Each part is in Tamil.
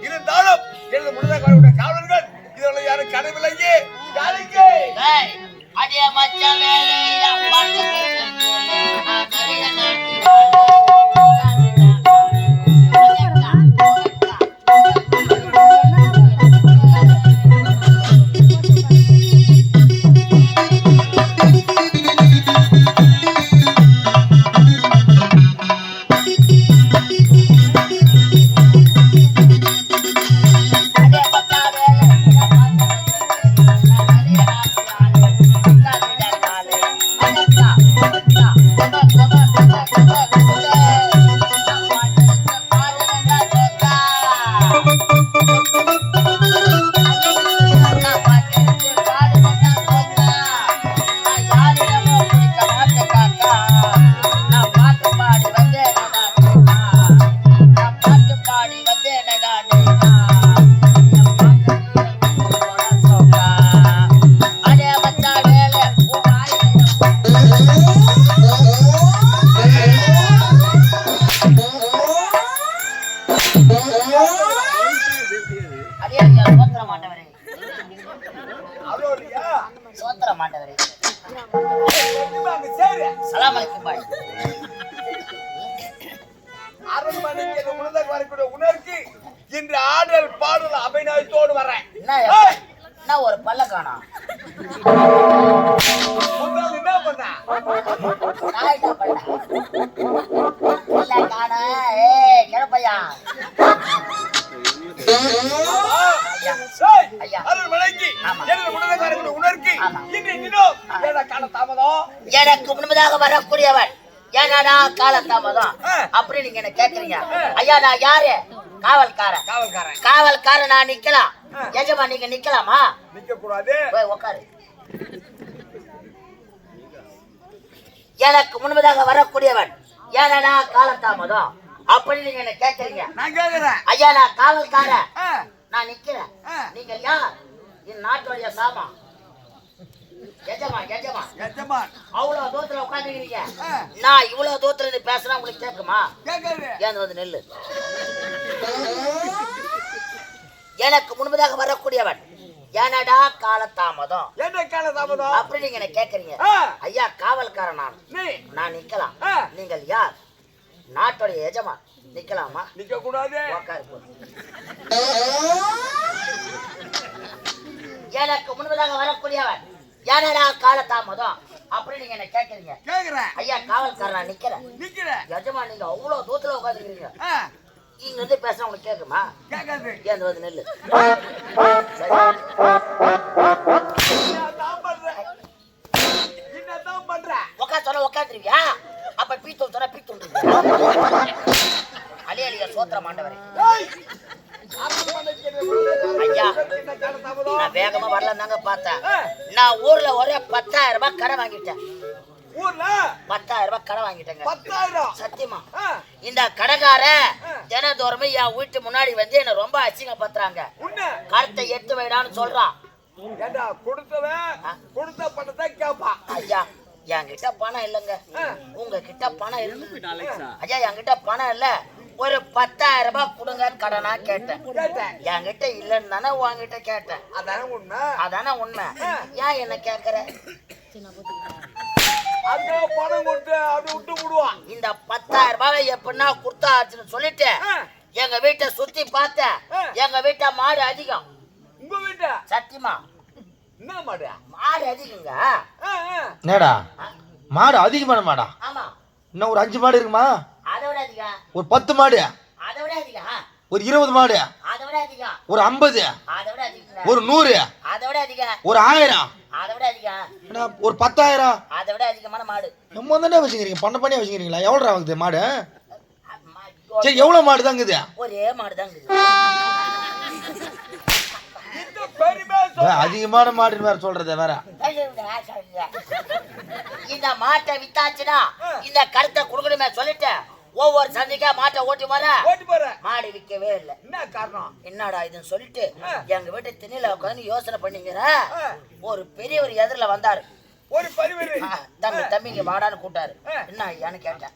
இருந்தாலும் எனது முன்னதாக காவலர்கள் இதெல்லாம் யாரும் கடவில்லையே யாருக்கு அதே மச்ச வேலையா உணர்ச்சி இன்று ஆடல் பாடல் அபிநயத்தோடு வரேன். ஒரு பல்ல காணோம். என்ன பண்ண கிழப்பையா எனக்கு முன்பதாக வரக்கூடியவன் ஏனாடா காலதாமதம் அப்படி நீங்க என்ன கேக்குறீங்க? ஐயா நான் யாரு? காவல்காரன் நான் நிக்கலாம். எஜமா நீங்க நிக்கலாமா? நிக்க கூடாது. உட்காரு. எனக்கு முன்பதாக வரக்கூடியவன் ஏனாடா காலதாமதம் அப்படி நீங்க என்ன கேக்குறீங்க? நான் கேக்குறேன். ஐயா நான் காவல்காரன் நான் நிக்கிறேன். நீங்க யார்? என் நாட்டுடைய சாமா எஜமான் அவ்வளவு தூரத்துல உட்காந்துக்கிறீங்க. நான் இவ்வளவு தூரத்துல இருந்து பேசுறேன் உங்களுக்கு கேட்குமா? ஏன் வந்து நெல்லு. எனக்கு முன்பதாக வரக்கூடியவன் ஏனடா காலதாமதம் அப்படி நீங்க என்ன கேக்குறீங்க? ஐயா காவல்காரன் நான் நிக்கலாம். நீங்கள் யார்? நாட்டுடைய எஜமான் நிக்கலாமா? நிக்க கூடாது. எனக்கு முன்பதாக வரக்கூடியவன் ஏனடா காலதாமதம் அப்படி நீங்க என்ன கேக்குறீங்க? ஐயா காவல்காரன் நிக்கிறேன். எஜமான் நீங்க அவ்வளவு தூரத்துல உட்காந்துக்கிறீங்க. இங்க வந்து பேச உங்களுக்கு கேக்குமா? ஏன் வந்து நெல்லு. உட்காந்துருவியா? அப்ப பீத்தூள் சொன்னா பீத்தூள் அலியா சோத்திர மாண்டவரே. ஐயா நான் வேகமா வரலாம் தாங்க பார்த்தேன். நான் ஊர்ல ஒரே 10,000 ரூபாய் கடை வாங்கிட்டேன். 10,000 ரூபாய் கடை வாங்கிட்டேங்க. சத்தியமா இந்த கடைக்கார தினதோறுமே என் வீட்டு முன்னாடி வந்து என்ன ரொம்ப அசிங்கப்படுத்துறாங்க. கருத்தை எடுத்து வைடான்னு சொல்றான். கொடுத்த பணத்தை கேப்பா. ஐயா என்கிட்ட பணம் இல்லைங்க. உங்ககிட்ட பணம் இருக்கு. ஐயா என்கிட்ட பணம் இல்ல, ஒரு 10,000 ரூபாய் கொடுங்க கடனா கேட்டேன். என்கிட்ட இல்லன்னு தானே உங்ககிட்ட கேட்டேன். அதானே உண்மை. ஏன் என்ன கேக்குற? பணம் கொடுத்து அப்படி விட்டு விடுவான். இந்த 10,000 ரூபாய் எப்படின்னா குடுத்தாச்சுன்னு சொல்லிட்டு எங்க வீட்டை சுத்தி பார்த்தேன். எங்க வீட்டை மாடு அதிகம். உங்க வீட்டை சத்தியமா என்ன மாடு? மாடு அதிகங்க. என்னடா மாடு அதிகமான மாடா? ஆமா. இன்னும் ஒரு 5 மாடு இருக்குமா? அதை விட அதிகம். ஒரு 10 மாடு? அதை விட அதிகம். ஒரு 20 மாடு? அதை விட அதிகம். ஒரு 50? அதை விட அதிகம். ஒரு 100? அதை விட அதிகம். ஒரு 1000? அதை விட அதிகம். ஒரு 10,000? அதை விட அதிகமான மாடு. நம்ம தானே வச்சுக்கிறீங்க, பண்ணி வச்சுக்கிறீங்களா? எவ்வளோ ஆகுது மாடு? சரி எவ்வளோ மாடு தாங்குது? ஒரே மாடு தாங்குது. அதிகமான மாடுன்னு வேற சொல்றது வேற. இந்த மாட்டை வித்தாச்சுன்னா இந்த கருத்தை கொடுக்கணுமே சொல்லிட்டு ஒவ்வொரு சந்தைக்கா மாட்டை ஓட்டி போற மாடு விற்கவே இல்லை. என்ன காரணம்? என்னடா இதுன்னு சொல்லிட்டு எங்க வீட்டு திண்ணில உட்காந்து யோசனை பண்ணீங்கிற ஒரு பெரியவர் எதிரில வந்தாரு. ஒரு பரிவரு தம்பிங்க வாடான்னு கூட்டாரு. என்ன ஐயான்னு கேட்டேன்.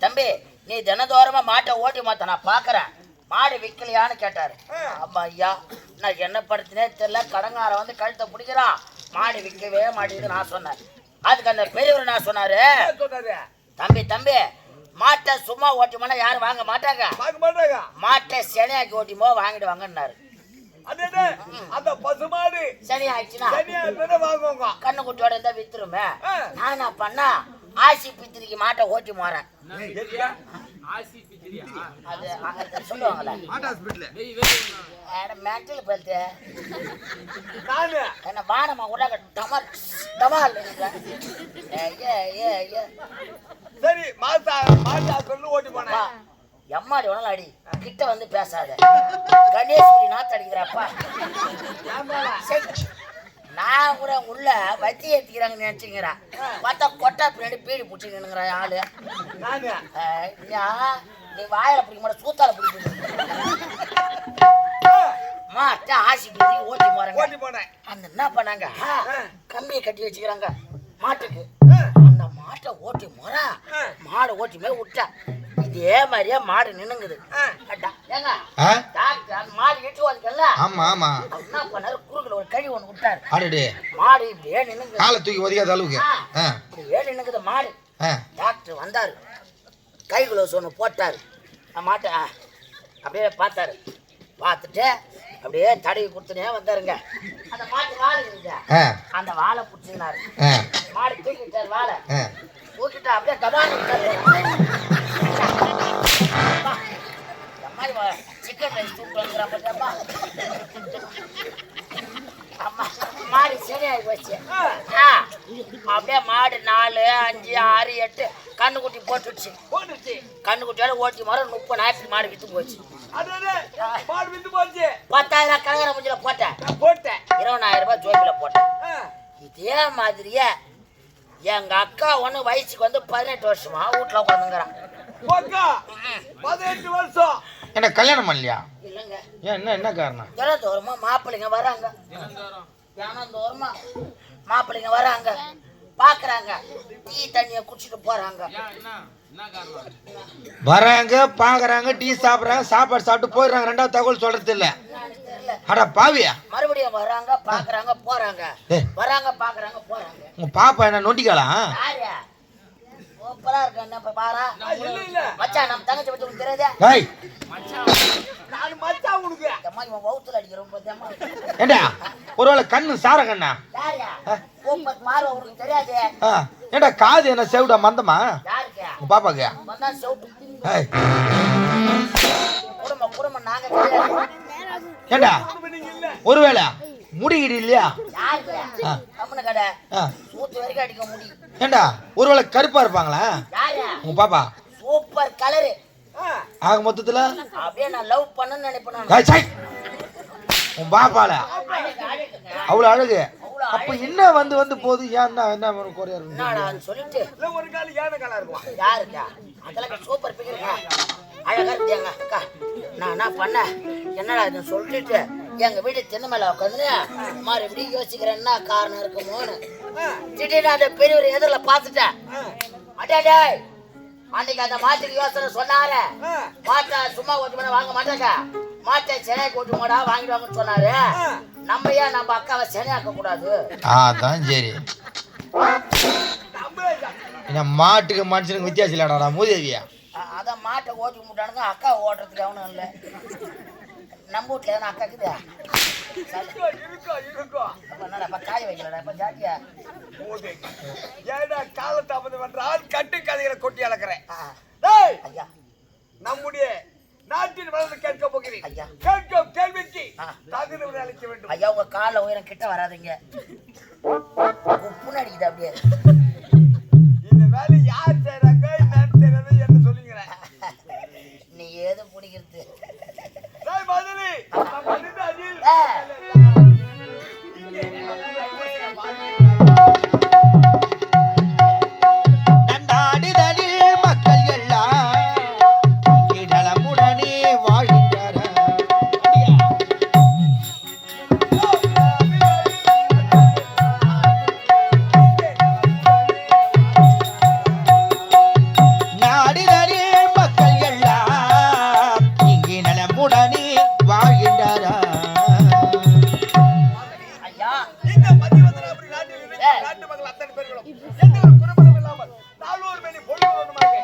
தம்பி நீ தினதோறமா மாட்டை ஓட்டி மாத்த நான் பாக்குறேன், மாடு விற்கலையான்னு கேட்டாரு. ஆமா ஐயா, நான் என்ன படுத்தினே தெரியல, கடங்கார வந்து கழுத்தை பிடிக்கிறான், மாடு விற்கவே மாட்டேங்குது நான் சொன்னேன். அதுக்கு அந்த பெரியவர் நான் சொன்னாரு, தம்பி மாட்டை சும்மா ஓட்டிமோனா யாரும் வாங்க மாட்டாங்க, மாட்டை சனியாக்கி ஓட்டிமோ வாங்கிட்டு வாங்கன்னாரு. அந்த பசுமாடு சரி ஆயிடுச்சுன்னா வாங்குவாங்க, கண்ணு குட்டியோட இருந்தா வித்துருமே. நான் என்ன பண்ணா ஆசி பித்திரிக்கு மாட்டை ஓட்டி போறேன். அது சொல்லுவாங்கல்ல மென்டல் போயிட்டு என்ன வானமா உலக டமால் டமால். சரி மாட்டா சொல்லு ஓட்டி போனா எம்மாடி உடனே அடி கிட்ட வந்து பேசாத. கணேஸ்வரி நாத்து அடிக்கிறாப்பா. நான் கூட உள்ள வத்தி ஏத்திக்கிறாங்கன்னு நினைச்சுங்கிறான். பார்த்தா கொட்டா பின்னாடி பீடி பிடிச்சிங்கிறான் ஆளு. நீ வாயில பிடிக்க மாட்டேன், சூத்தால பிடிக்க மாட்டா. ஆசி பிடிச்சி ஓட்டி போறேன். அந்த என்ன பண்ணாங்க, கம்பியை கட்டி வச்சுக்கிறாங்க மாட்டுக்கு. அந்த மாட்டை ஓட்டி போறா, மாடு ஓட்டி போய் விட்டா. இதே மாதிரியே மாடு நின்னுங்குது. ஏங்க டாக்டர் மாடு எட்டு வந்துக்கல. ஆமா ஆமா. என்ன பண்ணாரு, குறுக்குல ஒரு கழி ஒண்ணு விட்டாரு. அடடே மாடு இப்படியே நின்னுங்குது, காலை தூக்கி ஒதிக்காத அளவுக்கு இப்படியே நின்னுங்குது மாடு. டாக்டர் வந்தாரு, கை குளோஸ் ஒன்று போட்டாரு. மாட்டை அப்படியே பார்த்தாரு. பார்த்துட்டு அப்படியே தடவி கொடுத்துனே வந்தாருங்க. அந்த மாட்டு வாழை இருங்க, அந்த வாழை பிடிச்சிருந்தாரு. மாடு தூக்கிட்டாரு, வாழை தூக்கிட்டா அப்படியே கபால் சிக்கன் ரைஸ் தூக்குறாப்பா. மாடு சரியாகி போச்சு. அப்படியே மாடு 4, 5, 6, 8 கண்ணுக்குட்டி போட்டுடுச்சு. கண்ணுக்குட்டியோட ஓட்டி மரம் 30 நாளைக்கு மாடு வித்து போச்சு. 10,000 கலங்கர முஞ்சில போட்டேன். 20,000 ரூபாய் ஜோபில போட்டேன். இதே மாதிரியே எங்க அக்கா ஒண்ணு வயசுக்கு வந்து 18 வருஷமா வீட்டுல உட்காந்துங்கிறான். 18 வருஷம் என்ன கல்யாணம் பண்ணலையா? இல்லங்க. ஏன் என்ன காரணம்? தினந்தோறுமா மாப்பிள்ளைங்க வராங்க, தினந்தோறுமா மாப்பிள்ளைங்க வராங்க, பாக்குறாங்க, டீ தண்ணிய குடிச்சிட்டு போறாங்க. வராங்க பாக்குறாங்க, டீ சாப்பிடுறாங்க, சாப்பாடு சாப்பிட்டு போயிடுறாங்க. ரெண்டாவது தகவல் சொல்றது இல்ல. அட பாவியா, மறுபடியும் வராங்க பாக்குறாங்க போறாங்க, வராங்க பாக்குறாங்க போறாங்க. உங்க பாப்பா என்ன நோண்டிக்காளா? சூப்பரா இருக்கு. என்ன பாரா மச்சான், நம்ம தங்கச்சி பத்தி உனக்கு தெரியாதே? வவுத்துல அடிக்கிறோம். ஏண்டா ஒருவேளை கண்ணு சார கண்ணா? பார்வை உனக்கு தெரியாது? ஏண்டா காது என்ன செவிடா மந்தமா? யாருக்கு? உங்க பாப்பாக்கு. குடும்பம் குடும்பம் நாங்க. ஏண்டா ஒருவேளை முடிகிடு இல்லையா? ஏண்டா ஒருவேளை கருப்பா இருப்பாங்களா உங்க பாப்பா? Super colour. ஆக மொத்தத்துல அப்படியே நான் லவ் பண்ணனும்னு நினைப்பேன். உன் பாப்பால அவ்வளவு அழகு. அப்ப என்ன வந்து போகுது? ஏன் என்ன குறையா இருக்கு சொல்லிட்டு ஒரு கால ஏன காலா இருக்கும். யாருக்கா அதெல்லாம் சூப்பர் பிகருக்கா, அழகா இருக்கியாங்க அக்கா. நான் என்ன பண்ண, என்னடா இது சொல்லிட்டு எங்க வீட்டு திண்ணை மேல உட்காந்து மறுபடியும் யோசிக்கிறேன் என்ன காரணம் இருக்குமோன்னு. திடீர்னு அந்த பெரியவர் எதிரில் பார்த்துட்டேன். அடே அன்னைக்கு அந்த மாட்டுக்கு யோசனை சொன்னாரு, மாட்டை சும்மா ஓட்டு பண்ண வாங்க மாட்டாங்க, மாட்டை சென்னைக்கு ஓட்டு மாடா வாங்கிட்டு வாங்கன்னு சொன்னாரு. நம்ம ஏன் நம்ம அக்காவை சென்னையாக்க கூடாது? அதான் சரி. என்ன மாட்டுக்கு மனுஷனுக்கு வித்தியாசம் இல்லடாடா மூதேவியா. அதான் மாட்டை ஓட்டி முட்டானுங்க, அக்கா ஓட்டுறதுக்கு அவனும் இல்லை. நம்ம வீட்டுல எதனா அக்கா இருக்குதா? என்னடா காய வைக்கலடா இப்ப ஜாட்டியா ஏடா காலத்தாமதம் என்றால் கட்டு கதைகளை கொட்டி அளக்கிறேன். ஐயா நம்முடைய நாட்டின் வளர்ந்து கேட்க போகிறேன். ஐயா கேட்கும் கேள்விக்கு தகுதி அளிக்க வேண்டும். ஐயா உங்க கால உயரம் கிட்ட வராதுங்க, உப்புன்னு அடிக்குது அப்படியே. இந்த வேலை யார் செய்யறாங்க என்னன்னு தெரியாது என்ன சொல்லிக்கிறேன். நீ ஏது பிடிக்கிறது மாதிரி மக்கள் எல்லாம் நலமுடனே வாழ்கின்றனர். நாடுதலே மக்கள் எல்லாம் இங்கே நலமுடனே வாழ்கின்றனர். ஐயா. இந்த மதிவதனாபுரி நாட்டில் நாட்டு மக்கள் அத்தனை பேர்களும் எந்த ஒரு குறைபாடும் இல்லாமல் நாளொரு மணி பொழுதுமாக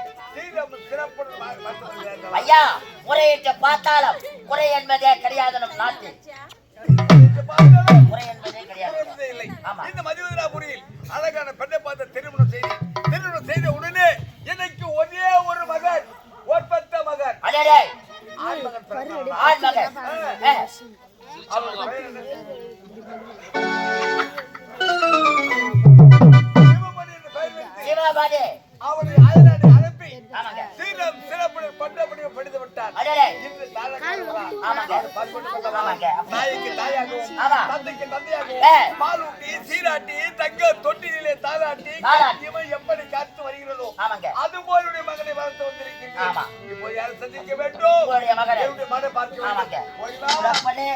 சிறப்புடன் ஐயா முறையிட்டு பார்த்தாலும் குறை என்பதே கிடையாது நம் நாட்டில். குறை என்பதே கிடையாது. இந்த மதிவதனாபுரியில் அழகான பெண்ணை பார்த்து திருமணம் செய்த உடனே எனக்கு ஒரே ஒரு மகன், ஒரு பெத்த மகன். அடடே ஆண் மகன். சிவபாடி அவனை அயலாடி அனுப்பி ஆமாங்க. சீரம் சிறப்புடன் பட்டப்படியும் படித்து விட்டார். அடடே இன்று தாயாக ஆமாங்க. ஆமாங்க. தாய்க்கு தாயாகவும் ஆமா. தந்தைக்கு தந்தையாகவும் பாலூட்டி சீராட்டி தங்க தொட்டிலே தாளாட்டி இவன் எப்படி காத்து வருகிறதோ ஆமாங்க. அதுபோல் உடைய மகனை வளர்த்து வந்திருக்கிறேன். ஆமா. இப்போ யாரை சந்திக்க வேண்டும்? உங்களுடைய மகனை. என்னுடைய மகனை பார்க்க ஆமாங்க. வேண்டும். போய்வா. அப்பனே.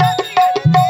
Thank you.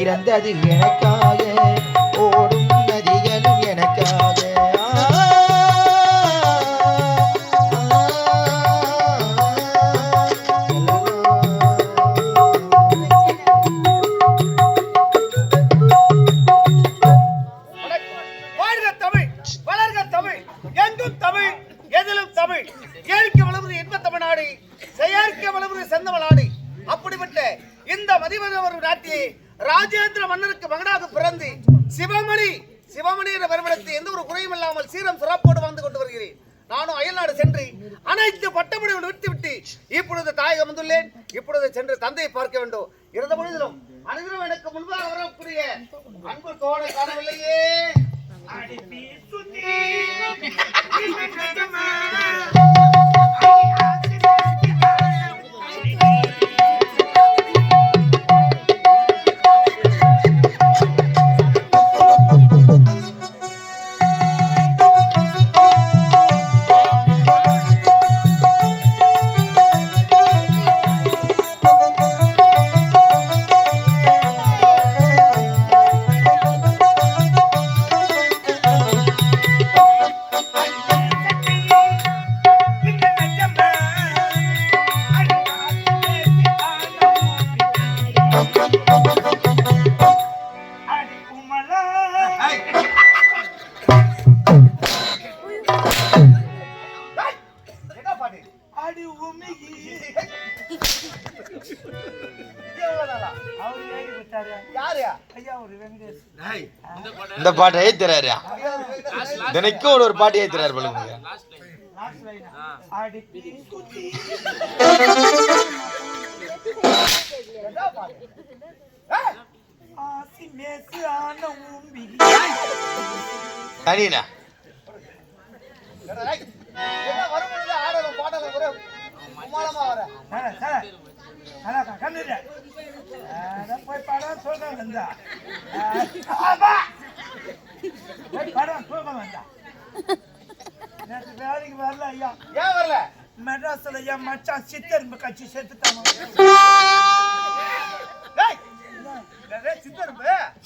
பிறந்தது எனக்காக ஓடும் நதிகளும் எனக்காக ராஜேந்திர மன்னருக்கு மகனாக பிறந்து சிவமணி என்ற வருடத்தை எந்த ஒரு குறையும் இல்லாமல் சீரம் சிறப்போடு வாழ்ந்து கொண்டு வருகிறேன். நானும் அயல்நாடு சென்று அனைத்து பட்டமளிகளை நிறுத்திவிட்டு இப்பொழுது தாயகம் வந்துள்ளேன். இப்பொழுது சென்று தந்தையை பார்க்க வேண்டும். இருந்த பொழுதிலும் அனைவரும் எனக்கு முன்பாக வரக்கூடிய அன்பு தோழை காணவில்லையே. இந்த பாட்டை ஏத்துறாரு தினைக்கும் ஒரு பாட்டு ஏத்துறாரு பழுங்க தனியா போய் படம் சொல்ல வந்தா படம் தூக்கம் வந்தா வேலைக்கு வரல ஐயா. ஏன் வரல? மெட்ராஸ்ல என் மச்சான் சித்தரும்பு கட்சி செத்துட்டாங்க.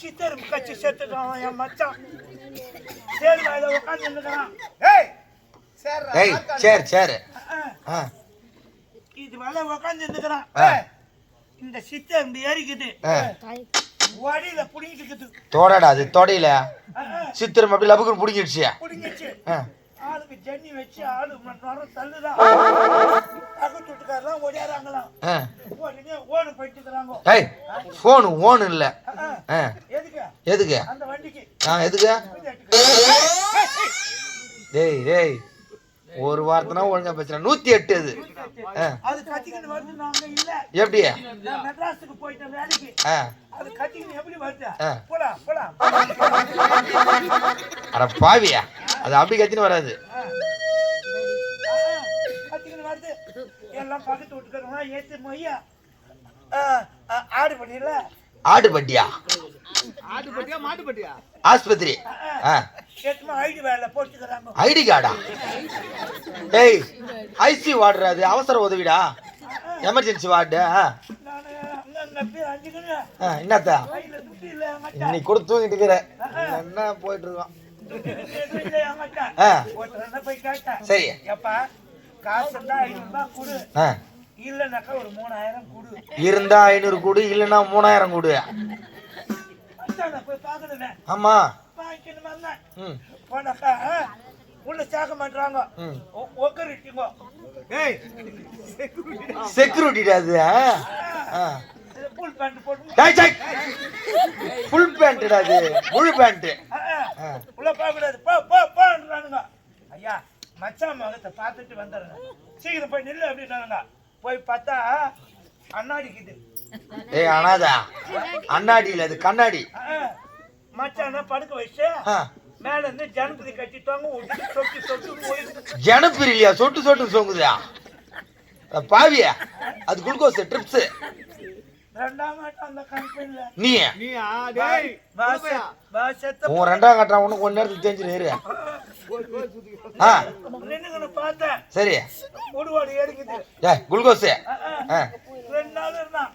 சித்தரும்பு கட்சி செத்துட்டான் என் மச்சான். சரி வேலை உட்காந்து சரி இது வேலை உட்காந்து இருந்துக்கிறான். இந்த சித்தரும்பு ஏறிக்குது வடியில புடிங்கிட்டு தோடடா அது தொடையில சித்திரம் அப்படி லபுக்குன்னு புடிங்கிடுச்சு புடிங்கிச்சு. ஆளுக்கு ஜன்னி வச்சு ஆளு மற்ற தள்ளுதான் பக்கத்து வீட்டுக்காரெல்லாம் ஓடியாராங்களாம். உடனே ஓடு போயிட்டுக்கிறாங்க. ஏய் போன் ஓன் இல்ல எதுக்கு அந்த வண்டிக்கு எதுக்கு டேய் டேய் ஒரு வார்த்தைனா ஒழுங்கா பேசுறேன். 108 அது அது கத்திக்கிட்டு வருது. நாங்க இல்ல எப்படி மெட்ராஸுக்கு போயிட்ட வேலைக்கு அது கத்திக்கிட்டு எப்படி வருது? போலாம் போலாம் அட பாவியா அது அப்படி கத்தின்னு வராது. கத்திக்கிட்டு வருது. எல்லாம் பக்கத்து விட்டுக்கிறோமா ஏத்து மொய்யா ஆடு பண்ணிடல. ஆடு பட்டியா மாட்டு பட்டியா ஆஸ்பத்திரி ஐடி வேலை போட்டுக்கிறாங்க. ஐடி கார்டா? ஏய் ஐசி வார்டு அது அவசர உதவிடா எமர்ஜென்சி வார்டு. என்னத்தா இன்னைக்கு கூட தூங்கிட்டு இருக்கிற என்ன போயிட்டு இருக்கோம். சரி காசு இல்லனாக்கா ஒரு 3000 கொடு. இருந்தா 500 கொடு இல்லன்னா 3000 கொடு. போய் பாக்கணுமே. ஆமா பாக்கணும் வந்தேன். போனாக்கா உள்ள சேர்க்க மாட்டாங்க. ஒக்கரிட்டிங்க. ஏய் செக்யூரிட்டி அது ஃபுல் பேண்ட் போட்டு. டேய் டேய் ஃபுல் பேண்ட்டா அது முழு பேண்ட். உள்ள போக கூடாது. போ போ போன்றானுங்க. ஐயா மச்சான் மகத்தை பார்த்துட்டு வந்துடுங்க. சீக்கிரம் போய் நில்லு அப்படின்னாங்க. போய் பார்த்தா அண்ணாடிக்குது. ஏய் அனாதா அண்ணாடியில் அது கண்ணாடி. மச்சான் படுக்க வச்சு மேல இருந்து ஜனப்பிரி கட்டிட்டாங்க. சொட்டு ஜனப்பிரி இல்லையா சொட்டு சொட்டு சொங்குதா பாவியா? அது குளுக்கோஸ் ட்ரிப்ஸ். ரெண்டாம் கட்டம் அந்த கம்பெனில நீ உன் ரெண்டாம் கட்டம் ஒண்ணு கொஞ்ச நேரத்துக்கு தெரிஞ்சு பார்த்தேன். சரி உடுவாடு ஏறிக்குது. குளுக்கோஸ் 2 நாள் இருந்தான்.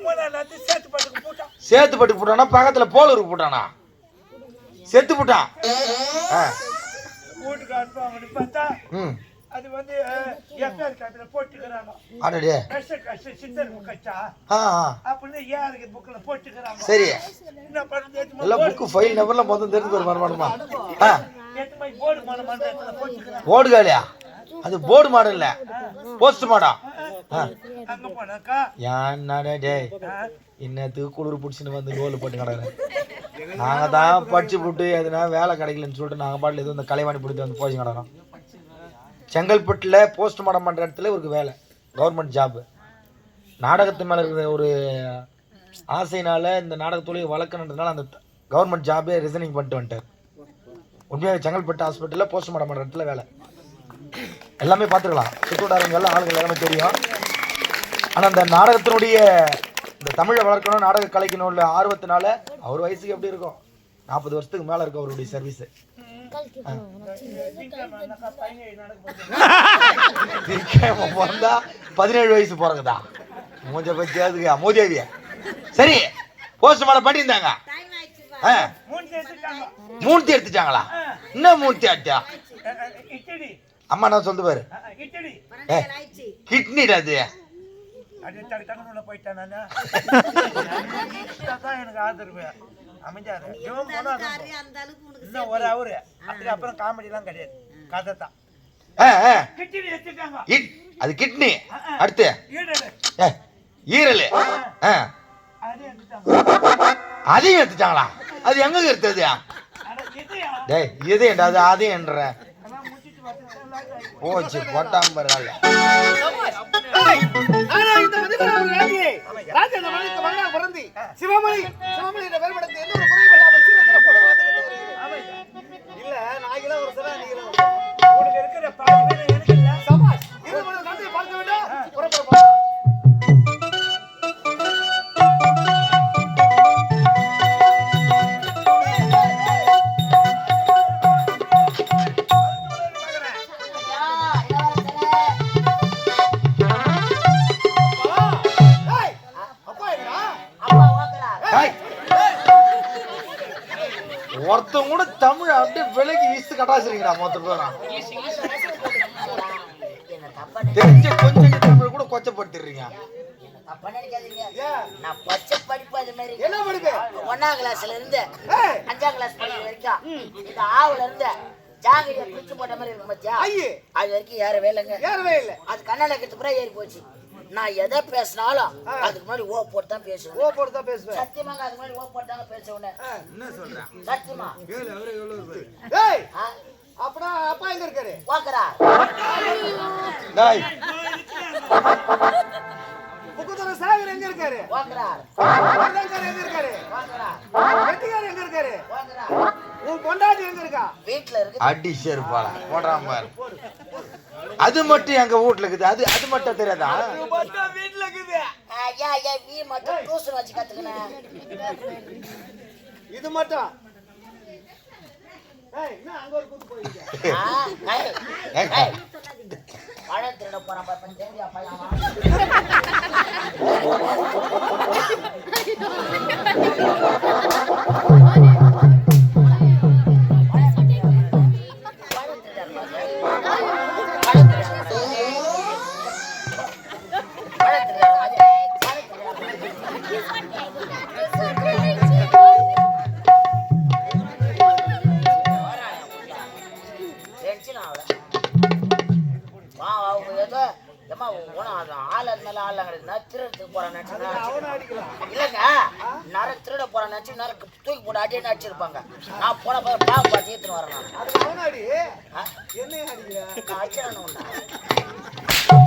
3 நாள் சேத்துப்பட்டுக்கு போட்டான். சேத்துப்பட்டுக்கு போட்டானா பக்கத்துல போலூருக்கு போட்டானா? செத்து போட்டான். வீட்டுக்கு அனுப்பாமனு பார்த்தா அது வந்து எஃப்ஆர் காப்பில போட்டுக்கறாங்க. அடடே சித்தர் கச்சா அப்படின்னு யாருக்கு புக்ல போட்டுக்கறாங்க. சரி என்ன பண்ணுது? எல்லாம் புக் ஃபைல் நம்பர்ல மொத்தம் தெரிஞ்சு வர மாட்டோமா? ஏத்து போய் போர்டு மண்டபத்துல போட்டுக்கறாங்க. போர்டு காலியா? அது போர்டு மாடல் இல்ல, போஸ்ட் மாடா. அங்க போனாக்கா யான்னடா டேய் இன்னத்துக்கு குளிர் பிடிச்சின்னு வந்து கோல் போட்டு கிடக்குறேன். நாங்க தான் படிச்சு போட்டு எதுனா வேலை கிடைக்கலன்னு சொல்லிட்டு நாங்க பாட்டில் எதுவும் இந்த கலைவாணி பிடிச்சி வந்து போச்சு கிடக்கிறோம். செங்கல்பட்டுல போஸ்ட் மார்டம் பண்ற இடத்துல ஒரு வேலை, கவர்மெண்ட் ஜாப். நாடகத்து மேல இருக்கிற ஒரு ஆசையினால இந்த நாடகத்தோடய வளர்க்கணுன்றதுனால அந்த கவர்மெண்ட் ஜாபே ரிசைனிங் பண்ணிட்டு வந்துட்டார். உண்மையாக செங்கல்பட்டு ஹாஸ்பிட்டலில் போஸ்ட் மார்டம் பண்ற இடத்துல வேலை. எல்லாமே பார்த்துக்கலாம், சுற்றுவட்டாரங்க எல்லாம் ஆளுகள் எல்லாமே தெரியும். ஆனால் அந்த நாடகத்தினுடைய இந்த தமிழை வளர்க்கணும், நாடக கலைக்கணும் உள்ள ஆர்வத்தினால அவர் வயசுக்கு எப்படி இருக்கும், 40 வருஷத்துக்கு மேலே இருக்கும் அவருடைய சர்வீஸ். பிறந்தா 17 வயசு பிறகுதா மூஞ்ச பத்தி மோதியாவிய. சரி போஸ்ட் மார்டம் பண்ணியிருந்தாங்க, மூர்த்தி எடுத்துட்டாங்களா? என்ன மூர்த்தி ஆட்டா? அம்மா நான் சொல்லுது பாரு, கிட்னிடா அது. போயிட்டேன் எனக்கு ஆதரவு அமைஞ்சாரு. இன்னும் ஒரு அவரு அதுக்கப்புறம் காமெடி எல்லாம் கிடையாது, கதை தான். அது கிட்னி. அடுத்து ஈரல், அதையும் எடுத்துட்டாங்களா? அது எங்க எடுத்தது? டேய் இதேண்டா அது அதையும் என்ற போச்சு போட்டாம்பர். ஒருத்தவங்க கூட தமிழ் அப்படியே விலைக்கு வீசு கட்டாச்சிருக்கா மொத்தம் பேரா தெரிஞ்ச கொஞ்சம் தமிழ் கூட கொச்சப்படுத்திடுறீங்க. நான் பச்சை படிப்பு அது மாதிரி 1ஆம் கிளாஸ்ல இருந்து 5ஆம் கிளாஸ் படிக்கிற வரைக்கும் இந்த ஆவுல இருந்து ஜாங்கிரியா பிடிச்சு போட்ட மாதிரி இருக்கும் பத்தியா, அது வரைக்கும் ஏறவே இல்லைங்க. அது கண்ணாடி கட்டு பூரா ஏறி போச்சு. நான் எதை பேசினாலும் அதுக்கு முன்னாடி ஓ போட்டு தான் பேசுவேன். சத்தியமாங்க அதுக்கு முன்னாடி ஓ போட்டு தாங்க பேசுவேன். என்ன சொல்றேன் சத்தியமா? அப்படா அப்பா எங்க இருக்காரு? வாக்கறா டேய் புக்குதர சாகர் எங்க இருக்காரு? வாக்கறா வர்தங்கர் எங்க இருக்காரு? வாக்கறா வெட்டிகார் எங்க இருக்காரு? வாக்கறா உன் பொண்டாட்டி எங்க இருக்கா? வீட்ல இருக்கு. அடி சேர்ப்பால போடாம பாரு. அது மட்டும் எங்க வீட்ல இருக்குது, அது அது மட்டும் தெரியாதா? அது மட்டும் வீட்ல இருக்குது. ஐயா ஐயா வீ மட்டும் டூசன் வச்சு கத்துக்கனே. இது மட்டும் ஏய் நான் அங்க ஒரு கூத்து போயிங்க. ஏய் பழம் திருட போறான் பாப்பன் தெரியா பையன். திருட போற நச்சு நரக்கு தூக்கி போட்டு அடியே நடிச்சிருப்பாங்க. நான் போன பாவு பார்த்து ஏத்துன்னு வரேன்.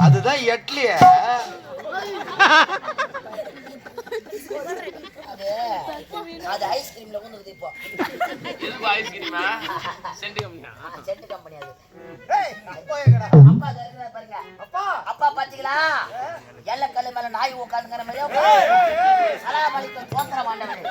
அதுதான் எட்லிய அது ஐஸ்கிரீம்ல கொண்டு இப்போ ஐஸ்கிரீமா சென்ட் கம்பெனி சென்ட் கம்பெனி அது. அப்பா பாருங்க அப்பா பாத்தீங்களா எல்ல கல்லு மேல நாய் உட்காந்துங்கிற மாதிரியா சலாம் அலைக்கும் தோத்திர மாட்டவன்.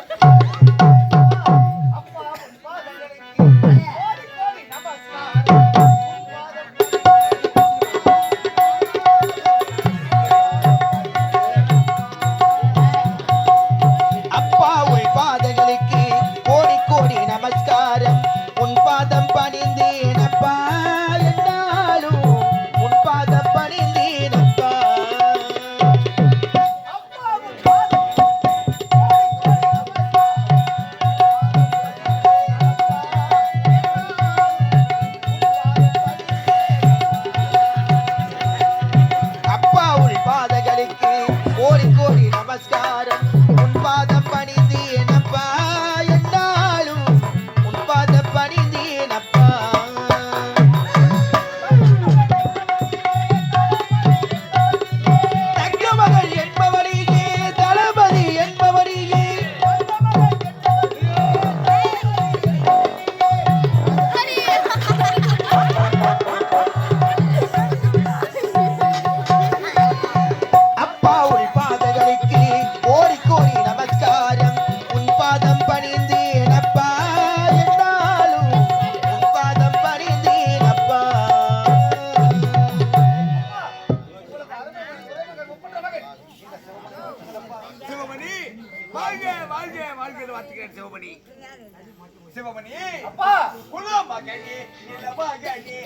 வாழ்க வாழ்க வாழ்த்துக்கிறேன் சிவமணி. சிவமணி அப்பா குல மகனே நில மகனே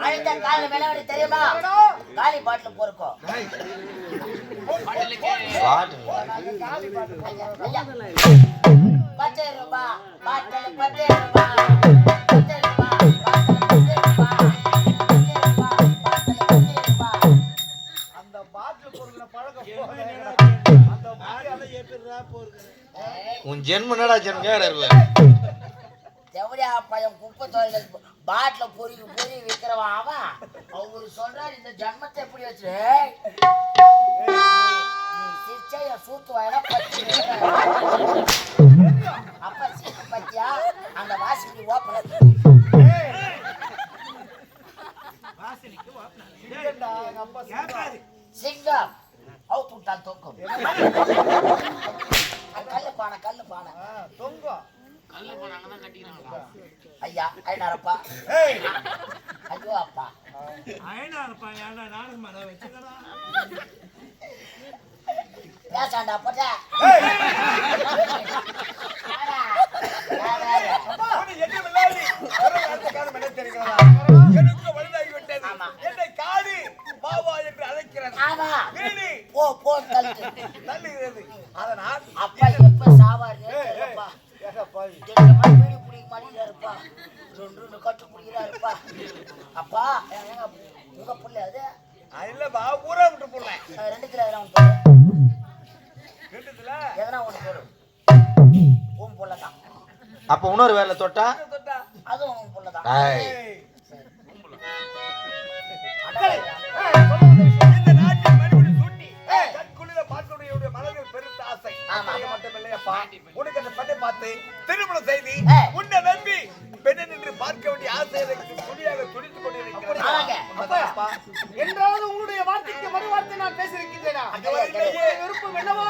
அழுத்த காலில் விளையாடி தெரியுமா? காலி பாட்டில் பொறுக்கும். பத்து ரூபாய் பாட்டில் 10 ரூபாய். 10 ரூபாய் அந்த பாட்டில் பொறுக்கிற பழக்கம் அந்த பாட்டில ஏத்துறா போறது. உன் ஜென்மம் என்னடா ஜென்மம் கேடல எவடியா பையன் குப்பை தொழில் பாட்டில் பொறி விற்கிறவன் அவன். அவரு சொல்றாரு இந்த ஜன்மத்தை எப்படி வச்சு நீ சிரிச்சா என் சூத்து வாயில அப்ப சீட்டு பத்தியா அந்த வாசிக்கு ஓப்பன் சிங்கம் அவுத்து விட்டான் தொங்கும். கல்லு பானை தொங்கும். கல்ல போனாங்க தான் கட்டிக்கிறாங்களா? ஐயா ஐநாரப்பா. ஐயோ அப்பா பேசாண்டா போட்டா எனக்கு வலுதாகிவிட்டது. என்னை காடு பாவா என்று அழைக்கிறது. ஆமா வீடு போ தள்ளுகிறது. அதனால் அப்பா எப்ப சாவாரு அப்பா வீடு பிடிக்க மாட்டேங்கிறாருப்பா. 2 கட்டு குடிக்கிறாருப்பா. அப்பா உங்க புள்ள அது இல்லப்பா ஊரா விட்டு போடலாம். 2 கிலோ எதனா ஒன்று போடு. வீட்டுல எதனா ஒன்று போடு. உன் புள்ளதான். அப்ப இன்னொரு வேலை தொட்டா தொட்டா அதுவும் உன் புள்ளதான். இந்த நாட்டில் மறுபடி சூட்டி கண்குளிர பார்க்கக்கூடிய மனதில் பெருத்த ஆசை. அது மட்டும் இல்லையப்பா, உனக்கு அந்த பெண்ணை பார்த்து திருமணம் செய்து உன்னை நம்பி பெண்ணை நின்று பார்க்க வேண்டிய ஆசை எனக்கு துணியாக துடித்துக் கொண்டிருக்கிறேன். என்றாவது உங்களுடைய வார்த்தைக்கு மறு வார்த்தை நான் பேசியிருக்கின்றேனா? விருப்பம் என்னவோ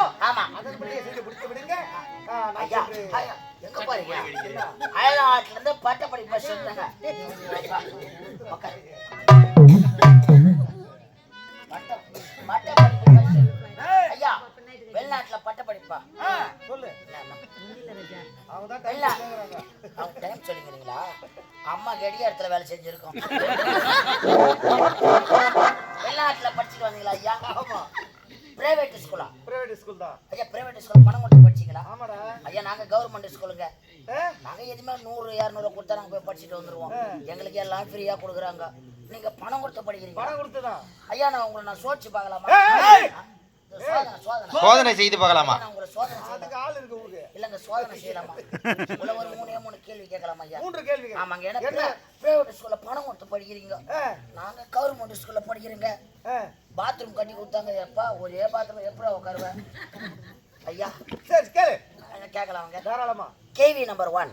அதன்படியே செய்து முடித்து விடுங்க. ஐயா எங்க பாருங்க அயல்நாட்டுல இருந்து பட்டப்படி பஸ் இருந்தாங்க. ஐயா வெளிநாட்டுல பட்ட படிப்பா சொல்லு. அவங்க டைம் சொல்லிக்கிறீங்களா? அம்மா கெடிய இடத்துல வேலை செஞ்சிருக்கோம். வெளிநாட்டுல படிச்சுட்டு வந்தீங்களா ஐயா? ஆமா. பிரைவேட் ஸ்கூலா? பிரைவேட் ஸ்கூல் தான். ஐயா பிரைவேட் ஸ்கூல் பணம் கொடுத்து படிச்சீங்களா? ஆமாடா. ஐயா நாங்க கவர்மெண்ட் ஸ்கூலுங்க. நாங்க எதுவுமே 100-200 கொடுத்தா நாங்க போய் படிச்சுட்டு வந்துருவோம். எங்களுக்கு எல்லாம் ஃப்ரீயா கொடுக்குறாங்க. நீங்க பணம் கொடுத்து படிக்கிறீங்க. பணம் கொடுத்துதான். ஐயா நான் உங்களை சோதிச்சு பார்க்கலாமா? சோதனை செய்து பார்க்கலாமா? உங்களை சோதனை அதுக்கு ஆள் இருக்கு ஊருக்கு. இல்லங்க சோதனை செய்யலாமா? உள்ள ஒரு 3 கேள்வி கேட்கலாமா ஐயா? 3 கேள்வி. ஆமாங்க. என்ன பிரைவேட் ஸ்கூல்ல பணம் கொடுத்து படிக்கிறீங்க, நாங்க கவர்மெண்ட் ஸ்கூல்ல படிக்கிறீங்க. பாத்ரூம் கட்டி கொடுத்தாங்க. எப்பா ஒரே பாத்ரூம் எப்படா உட்காருவேன் ஐயா? சரி கேளு. கேட்கலாங்க தாராளமா. கேள்வி நம்பர் 1.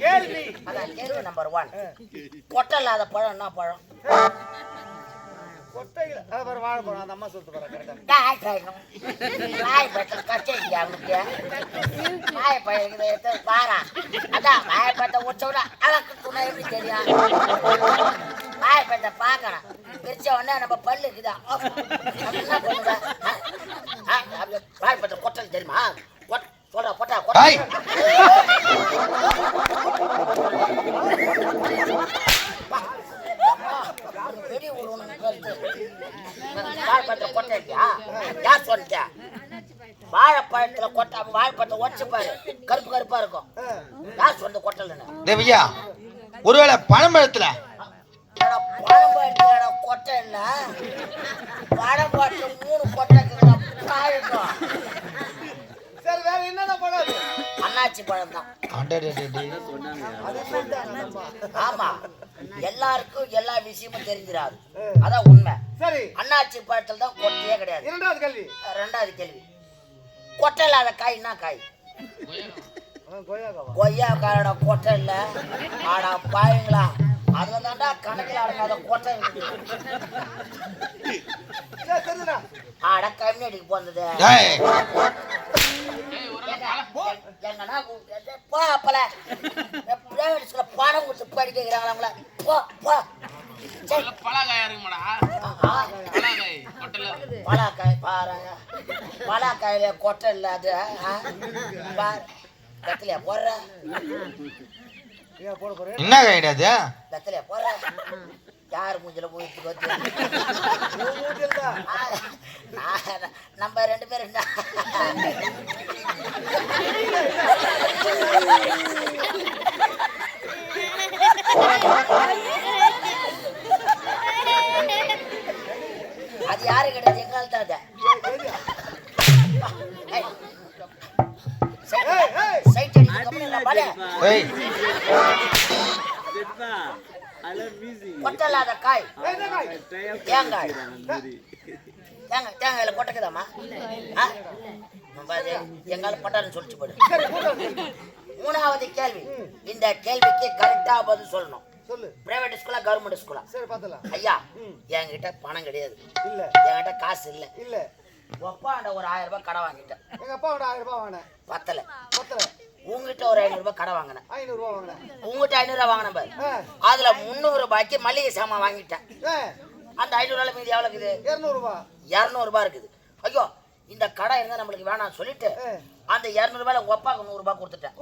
கேள்வி. அதான் கேள்வி நம்பர் 1. கொட்டை இல்லாத பழம் என்ன பழம்? கொட்டையில அவர் வாழ போறோம். அந்த அம்மா சொல்லிட்டு போறா கரெக்டா. வாய் பத்த கச்சேரியா அவனுக்கு வாய் பயிர்கிட்ட பாரா. அதான் வாய் பத்த உச்சோட அளக்கு துணை எப்படி தெரியும்? வாய் பத்த பார்க்கணும். பிரிச்ச உடனே நம்ம பல்லு இருக்குதா என்ன பண்ணுங்க வாழைப்பழத்தை கொட்டல் தெரியுமா சொல்ற கொட்டா கொட்டா வெடி வாழைப்பழத்தை கொட்டை யார் சொல்லிட்ட வாழைப்பழத்துல கொட்டை வாழைப்பழத்தை உடச்சு பாரு கருப்பு கருப்பா இருக்கும் யார் சொன்ன கொட்டலன்னு தேவியா ஒருவேளை பழம்பழத்துல பழம்பழத்துல கொட்டை இல்ல பழம்பழத்துல 3 கொட்டை இருக்கும் சரி வேற என்னடா பழம் அண்ணாச்சி பழம் தான் ஆமா எல்லாருக்கும் எல்லா விஷயமும் தெரிஞ்சிடாது அதான் உண்மை சரி அண்ணாச்சி பழத்துல தான் கொட்டையே கிடையாது இரண்டாவது கேள்வி கொட்டை இல்லாத காய் என்ன காய் கொய்யாக்காயோட கொட்டை இல்ல ஆடா பாயுங்களா அதுல தாண்டா கணக்கில் அடங்காத கொட்டை ஆட கம்யூனிட்டிக்கு போனது எங்கன்னா போல பிரைவேட் ஸ்கூல்ல பணம் கொடுத்து படிக்க வைக்கிறாங்களா அவங்கள போ பலாக்காய் பாருங்க பலாக்காயில கொட்டை இல்ல அது வெத்தலையா போடுற என்ன கைடாது வெத்தலையா போடுற யார் மூஞ்சில போயிட்டு நம்ம 2 பேரும் அது யாரு கிடையாது எங்கால தான் சைட் கொட்டலாத காய் தேங்காய் தேங்காயில கொட்டைக்குதாமா எங்கால பட்டாருன்னு சொல்லிச்சு போடு 3வது கேள்வி இந்த கேள்விக்கு கரெக்டா பதில் சொல்லணும் பிரைவேட் ஸ்கூலா கவர்மெண்ட் ஸ்கூலா ஐயா என்கிட்ட பணம் கிடையாது என்கிட்ட காசு இல்ல ஒப்பாண்ட ஒரு 1000 ரூபாய் கடை வாங்கிட்டேன் எங்க அப்பா 1000 ரூபாய் வாங்கினேன் பத்தல உங்ககிட்ட ஒரு 500 ரூபாய் கடை வாங்கினேன் 500 ரூபாய் வாங்கினேன் உங்ககிட்ட 500 ரூபாய் வாங்கினேன் பாரு அதுல 300 ரூபாய்க்கு மளிகை சாமான் வாங்கிட்டேன் அந்த 500 ரூபாய் மீதி எவ்வளவு இருக்குது 200 ரூபாய் இருக்குது ஐயோ இந்த கடை இருந்தா நம்மளுக்கு வேணாம் சொல்லிட்டு அந்த 200 ரூபாயில உங்க அப்பாவுக்கு 100 ரூபாய் கொடுத்துட்டேன்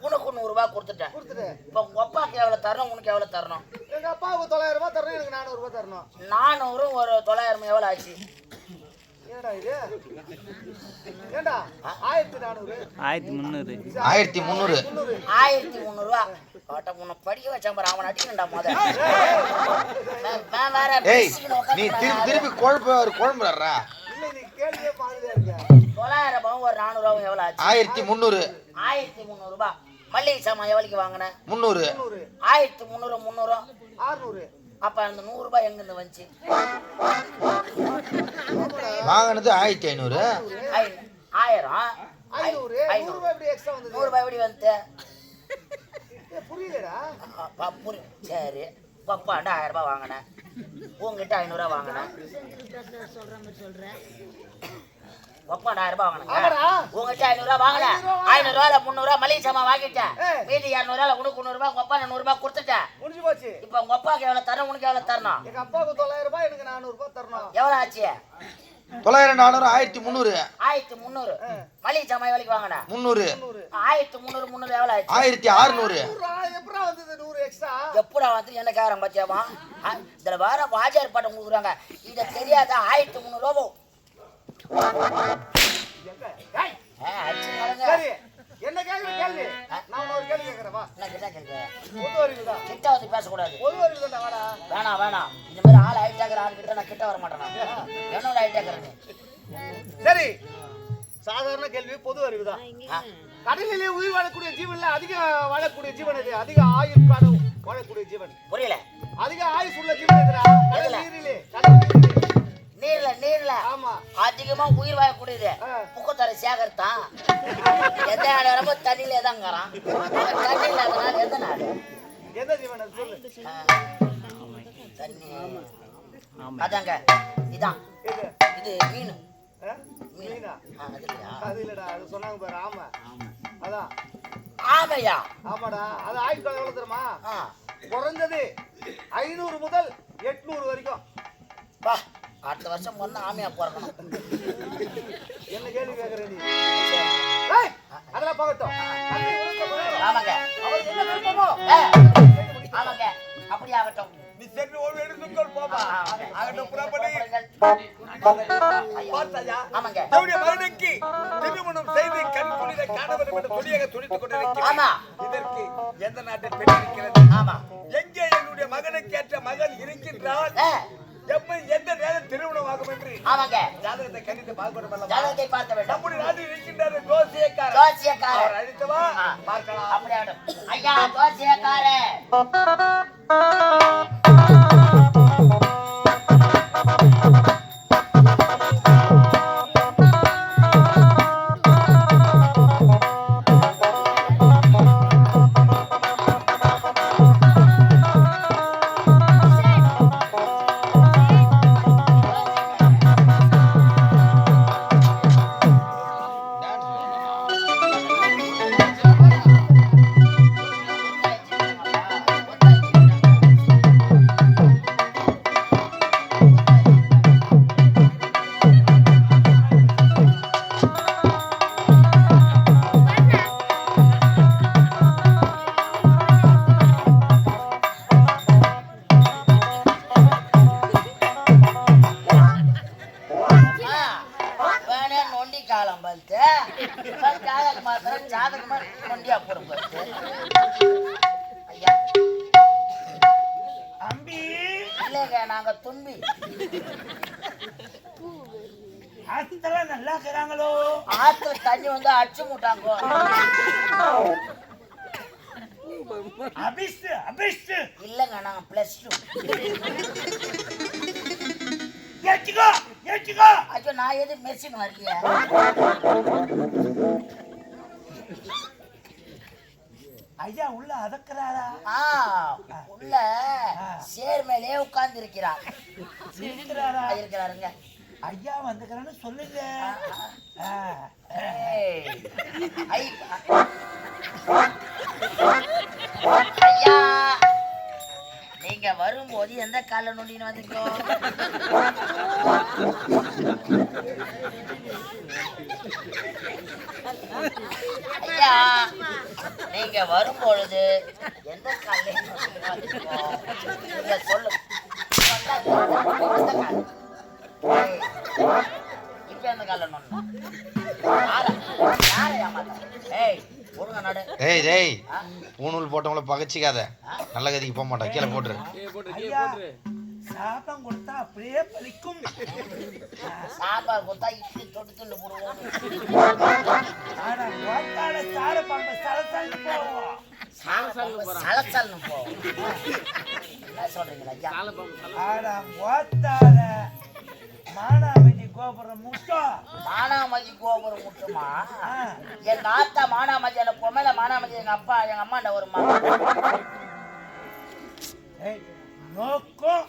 உனக்கு 100 ரூபாய் கொடுத்துட்டேன் இப்ப உங்க அப்பாவுக்கு எவ்வளவு தரணும் உனக்கு எவ்வளவு தரணும் எங்க அப்பாவுக்கு 900 ரூபாய் தரணும் எனக்கு 400 ரூபாய் தரணும் 400 ஒரு 900 எவ்வளவு ஆச்சு ஏடா இது ஏண்டா 1400 1300 ரூபாய் பாட்ட முன்ன படிக்க வச்சா பாரு அவன் அடிக்கணும்டா முத வேற ஏய் நீ திருப்பி குழம்புறா இல்ல நீ கேள்வியே பாருங்க இருக்க 900 ரூபாய் ஒரு 400 ரூபாய் எவ்வளவு ஆச்சு 1300 ரூபாய் மளிகை சாமான் எவ்வளவுக்கு வாங்குன 300 1300 600 அப்ப அந்த 100 ரூபாய் எங்க இருந்து வந்துச்சு வாங்குனது 1500 500 ரூபாய் எப்படி எக்ஸ்ட்ரா வந்து 100 ரூபாய் எப்படி வந்து புரியலடா சரி பப்பாண்ட 1000 ரூபாய் வாங்கினேன் உங்ககிட்ட 500 ரூபாய் வாங்கினேன் பப்பாண்ட 1000 ரூபாய் வாங்கினேன் உங்ககிட்ட 500 ரூபாய் வாங்கினேன் 500 ரூபாயில 300 ரூபாய் மளிகை சாமான் வாங்கிட்டேன் மீதி 200 ரூபாயில உனக்கு 100 ரூபாய் உங்க அப்பா 100 ரூபாய் கொடுத்துட்டேன் முடிஞ்சு போச்சு இப்போ உங்க அப்பாக்கு எவ்வளவு தரணும் உனக்கு எவ்வளவு தரணும் எங்க அப்பாவுக்கு 900 ரூபாய் எனக்கு 400 ரூபாய் தரணும் எவ்வளவு ஆச்சு 900 400 1300 மளிகை சாமான் எவ்வளவு வாங்கினேன் 300 1300 எவ்வளவு ஆச்சு 1600 எப்படா வந்தது 100 எக்ஸ்ட்ரா எப்படா வந்து என்ன கேக்குறாங்க பாத்தியாமா இதுல வேற வாஜார் பட்டம் கொடுக்குறாங்க இத தெரியாத 1300 ரூபாய் சரி என்ன கேள்வி நான் ஒரு கேள்வி கேக்குறேன் வா என்ன கேக்குற பொது அறிவுடா கிட்ட வந்து பேச கூடாது பொது அறிவுடா வாடா வேணாம் இந்த மாதிரி ஆள் ஆயிட்டாக்குற ஆள் கிட்ட நான் கிட்ட வர மாட்டேன் என்னோட ஆயிட்டாக்குற நீ சரி சாதாரண கேள்வி பொது அறிவுதான் கடலிலே உயிர் வாழக்கூடிய ஜீவன்ல அதிக வாழக்கூடிய ஜீவன் எது அதிக ஆயுள் வாழக்கூடிய ஜீவன் புரியல அதிக ஆயுள் உள்ள ஜீவன் எதுடா கடல் நீரிலே நீர்ல ஆமா அதிகமா உயிர் வாழக்கூடியது புக்கத்தர சேகர் தான் எந்த நேரமோ தண்ணியிலே தாங்கிறான் தண்ணியில அதனால எந்த நாள் எந்த ஜீவன் அது சொல்லு தண்ணி அதாங்க இதான் இது மீன் மீனா அது இல்லடா அது சொன்னாங்க பாரு ஆமா அதான் ஆமையா ஆமாடா அது ஆயுள் காலம் எவ்வளவு தெரியுமா குறைஞ்சது 500 முதல் 800 வரைக்கும் பா அடுத்த வருஷம் பொண்ணு ஆமையா பிறக்கணும். என்ன கேள்வி கேக்குற நீ? ஏய், அதெல்லாம் போகட்டும். ஆமாங்க அவருக்கு என்ன விருப்பமோ ஆமாங்க அப்படி ஆகட்டும். நீ சென்று ஓய்வு எடுத்துக்கொள் போமா. ஆகட்டும் புறப்படு. பார்த்தாயா? ஆமாங்க என்னுடைய மகனுக்கு திருமணம் செய்து கண் குளிர காண வேண்டும் என்று துணியாக துடித்துக் கொண்டிருக்கிறேன். ஆமா இதற்கு எந்த நாட்டில் பெண் இருக்கிறது? ஆமா எங்கே என்னுடைய மகனுக்கு ஏற்ற மகள் இருக்கின்றால் எந்த நேரம் திருமணம் ஆகும் என்று ஆமாங்க ஜாதகத்தை கணித்து பார்க்கணும். ஜாதகத்தை பார்க்க வேண்டும். நம்முடைய நாட்டில் இருக்கின்றார் ஜோசியக்காரர். ஜோசியக்காரர் அவர் அழைத்தவா பார்க்கலாம். அப்படி ஆகட்டும். ஐயா ஜோசியக்காரர் நாங்க துன்பி நல்லா இருக்கிறாங்களோ? ஆத்துல தண்ணி வந்து அடிச்சு மூட்டாங்க. இல்லங்க நாங்க +2. ஐயோ நான் எது மெர்சின் வரலையா? ஐயா உள்ள அதக்கிறாரா? உள்ள சேர் மேலே உட்கார்ந்து இருக்கிறார். இருக்கிறாருங்க. ஐயா வந்துக்கிறேன்னு சொல்லுங்க. ஐயா நீங்க வரும்போது எந்த கால நொண்டின்னு வந்தீங்க? ஐயா நீங்க வரும்பொழுது எந்த கால நீங்க சொல்லு. இப்ப எந்த கால நொண்ட? பூணூல் போட்டவங்கள பகச்சிக்காத. நல்ல கதிக்கு போக மாட்டேன். கீழே போட்டுரு. சாப்பாடு கொடுத்தா அப்படியே பலிக்கும். சாப்பாடு கொடுத்தா இப்படி தொட்டு தொட்டு போடுவோம். ஆனா கோத்தால சார பாம்பு சலசல்னு போவோம். சலசல்னு போவோம். என்ன சொல்றீங்களா ஐயா? ஆனா கோத்தால மானாமதி கோபுரம் முட்டும். மானாமதி கோபுரம் முட்டுமா? எங்க ஆத்தா மானாமதி அந்த பொம்மையில மானாமதி எங்க அப்பா எங்க அம்மாண்ட வருமா? நோக்கம்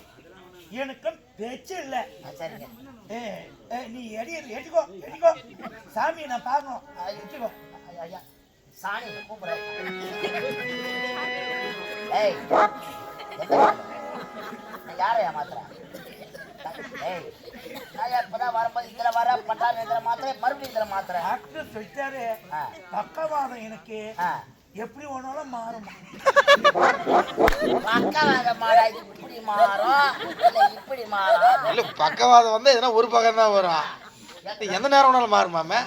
எனக்கும் பேச்சு இல்லை. சரிங்க நீ எடிக்கோ எடிக்கோ சாமி நான் பார்க்கணும். எடிக்கோ ஐயா சாணி கூப்பிடுறேன். ஏய் யாரையா மாத்திர? ஏய் நான் இப்பதான் வரும்போது இதுல வர பட்டாரு இதுல மாத்திர மறுபடியும் இதுல மாத்திர. டாக்டர் சொல்லிட்டாரு பக்கவாதம் எனக்கு எப்படி ஒன்னாலும் மாறும். பக்கவாதம் மாறா இப்படி மாறும் இல்ல இப்படி மாறும்? இல்ல பக்கவாதம் வந்து எதனா ஒரு பக்கம் தான் வரும். எந்த நேரம் வேணாலும் மாறுமாமே.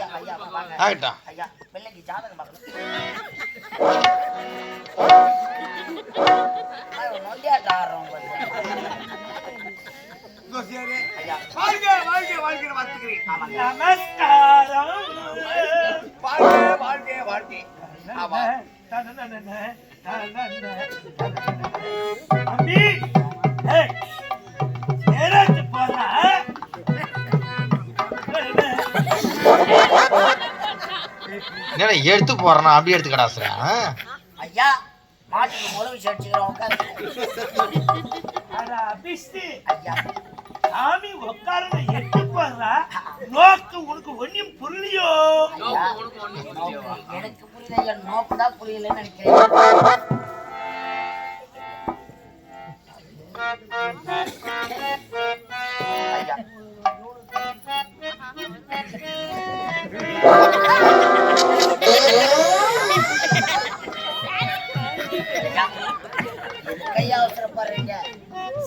ஆகட்டும். ஐயா பிள்ளைக்கு ஜாதகம் பார்க்கணும். நொண்டியாட்ட ஆடுறோம். நமஸ்காரம். என்னடா எடுத்து போறேன்னா அப்படி எடுத்து கடாசுறேன். ஐயா மாட்டுக்கு முளவு சடிச்சுக்கிறோம். ஐயா சாமி உட்கார எட்டு போடுறா நோக்கு உனக்கு ஒன்னும் புரியலையோ? எனக்கு புரியல. நோக்கு தான் புரியலன்னு நினைக்கிறேன்.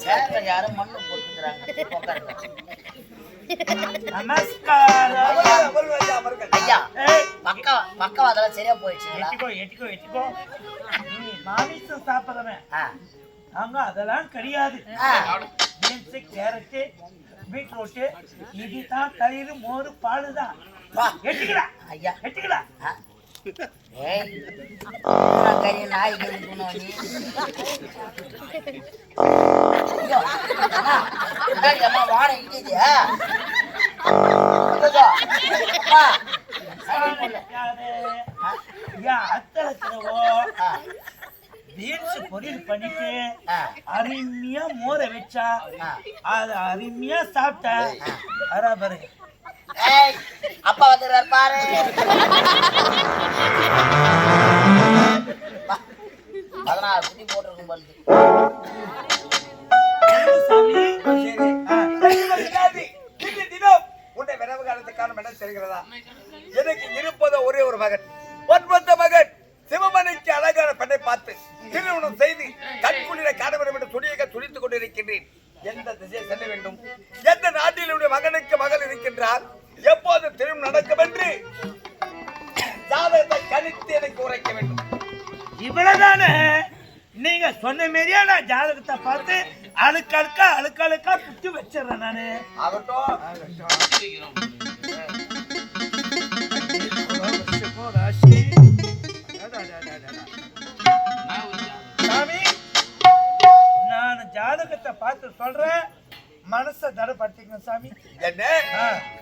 சேர்ல யாரும் மண்ணு போட்டுக்கிறாங்க. உட்காருங்க. நமஸ்காரம். அமருங்கள் ஐயா, அமருங்கள். ஐயா ஏய், பக்கவாதெல்லாம் சரியா போயிடுச்சுங்களா? எட்டிக்கோ. நீ மாமிசம் சாப்பிடுறவன். அங்க அதெல்லாம் கிடையாது. பீன்ஸ், கேரட், பீட்ரூட், இதுதான் தயிர், மோர், பால் தான். எட்டிக்கடா ஐயா எட்டிக்கடா. ஏய் கறி நாய் கறி போனோம் நீ. ஐயோ, அம்மா, முன்னாடி அம்மா வாடகை இடிக்குது. அம்மா, சரி போடு. அத்தலக்கிறவோ பீன்ஸ் பொரியல் பண்ணிட்டு அருமையா மோரை வச்சா அது அருமையா சாப்பிட்டேன். பாரு ஏய் அப்பா வந்துடுறார் பாரு. அதனால குட்டி போட்டிருக்கும் பாரு. சாமி. இந்த தினம் உன்னை விரவு காலத்துக்கு காரணம் என்ன தெரிகிறதா? எனக்கு இருப்பது ஒரே ஒரு மகன், ஒன்பது மகன். சிவமணிக்கு அழகான பெண்ணை பார்த்து திருமணம் செய்து கண்குளிர காண வேண்டும் என்று துணியாக துடித்துக் கொண்டிருக்கின்றேன். எந்த திசையை செல்ல வேண்டும், எந்த நாட்டில் என்னுடைய மகனுக்கு மகள் இருக்கின்றார், எப்போது திருமணம் நடக்கும் என்று ஜாதகத்தை கணித்து எனக்கு உரைக்க வேண்டும். இவ்வளவுதானே? நீங்க சொன்ன மாதிரியா நான் ஜாதகத்தை பார்த்து அழுக்கழுக்கா புட்டு வச்சிடறேன் நானு. சாமி, நான் ஜாதகத்தை பார்த்து சொல்றேன், மனசை தடப்படுத்திங்க சாமி. என்ன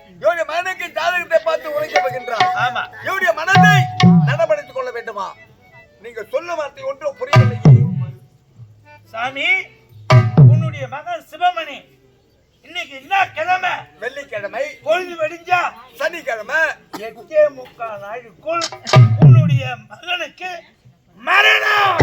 என்னுடைய மகனுக்கு ஜாதகத்தை பார்த்து உரைக்க போகின்றார்? ஆமா. என்னுடைய மனதை நடப்படுத்திக் கொள்ள வேண்டுமா? நீங்க சொல்ல வார்த்தை ஒன்றும் புரியவில்லையே. சாமி, உன்னுடைய மகன் சிவமணி இன்னைக்கு என்ன கிழமை? வெள்ளிக்கிழமை. பொழுது வெடிஞ்சா சனிக்கிழமை. 8:45 நாளுக்குள் உன்னுடைய மகனுக்கு மரணம்.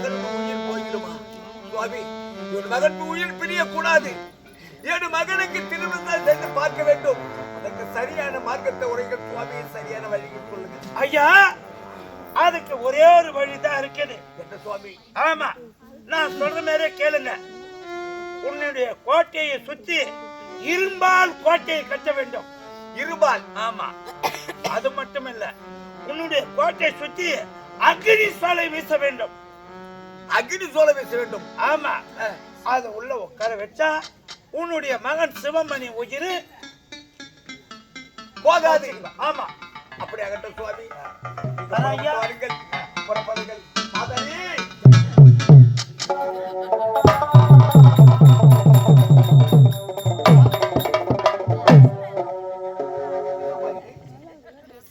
மகனுக்கு உயிர் போய்விடுமா சுவாமி? என் மகனுக்கு உயிர் பிரியக்கூடாது. என் மகனுக்கு திருமணம் செய்து பார்க்க வேண்டும். அதற்கு சரியான மார்க்கத்தை உரைக்க சுவாமி, சரியான வழியை சொல்லுங்க ஐயா. அதுக்கு ஒரே ஒரு வழிதான் இருக்குது. என்ன சுவாமி? ஆமா, நான் சொல்ற மாதிரியே கேளுங்க. உன்னுடைய கோட்டையை சுத்தி இரும்பால் கோட்டையை கட்ட வேண்டும். இருபால்? ஆமா. அது மட்டுமல்ல, உன்னுடைய கோட்டையை சுத்தி அக்னி சோலை வீச வேண்டும். அக்னி சோலை வீச வேண்டும்? ஆமா. அது உள்ள உட்கார வச்சா உன்னுடைய மகன் சிவமணி உயிர் போகாது. ஆமா, அப்படி ஆகட்டும் சுவாமி. ஐயா, புறப்படுங்கள். மாதாஜி,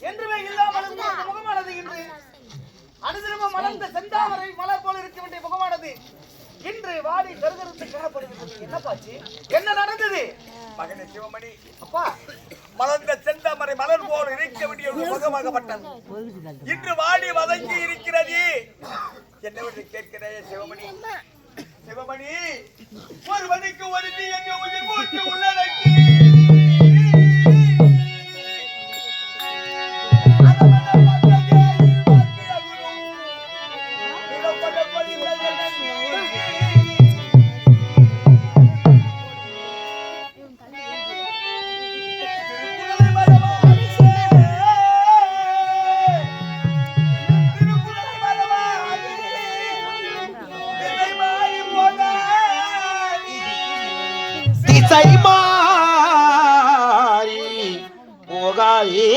என்றுமே இல்லாமல் முகமானது இன்று அனுதினமும் மலர்ந்த செந்தாமரை மலர் போல இருக்க வேண்டிய முகமானது இன்று வாடி கருகருத்து காணப்படுகிறது. என்ன பாச்சு? என்ன நடந்தது? மகனே சிவமணி, அப்பா, மலர்ந்த செந்தாமரை மலர் போல் இருக்க வேண்டிய ஒரு முகமாகப்பட்டது இன்று வாடி வதங்கி இருக்கிறது. என்னவென்று கேட்கிறேன் சிவமணி? சிவமணி, ஒரு மணிக்கு ஒரு தீ என்ற உயிர் மூச்சு உள்ளடக்கி திசை மாறி போகாயே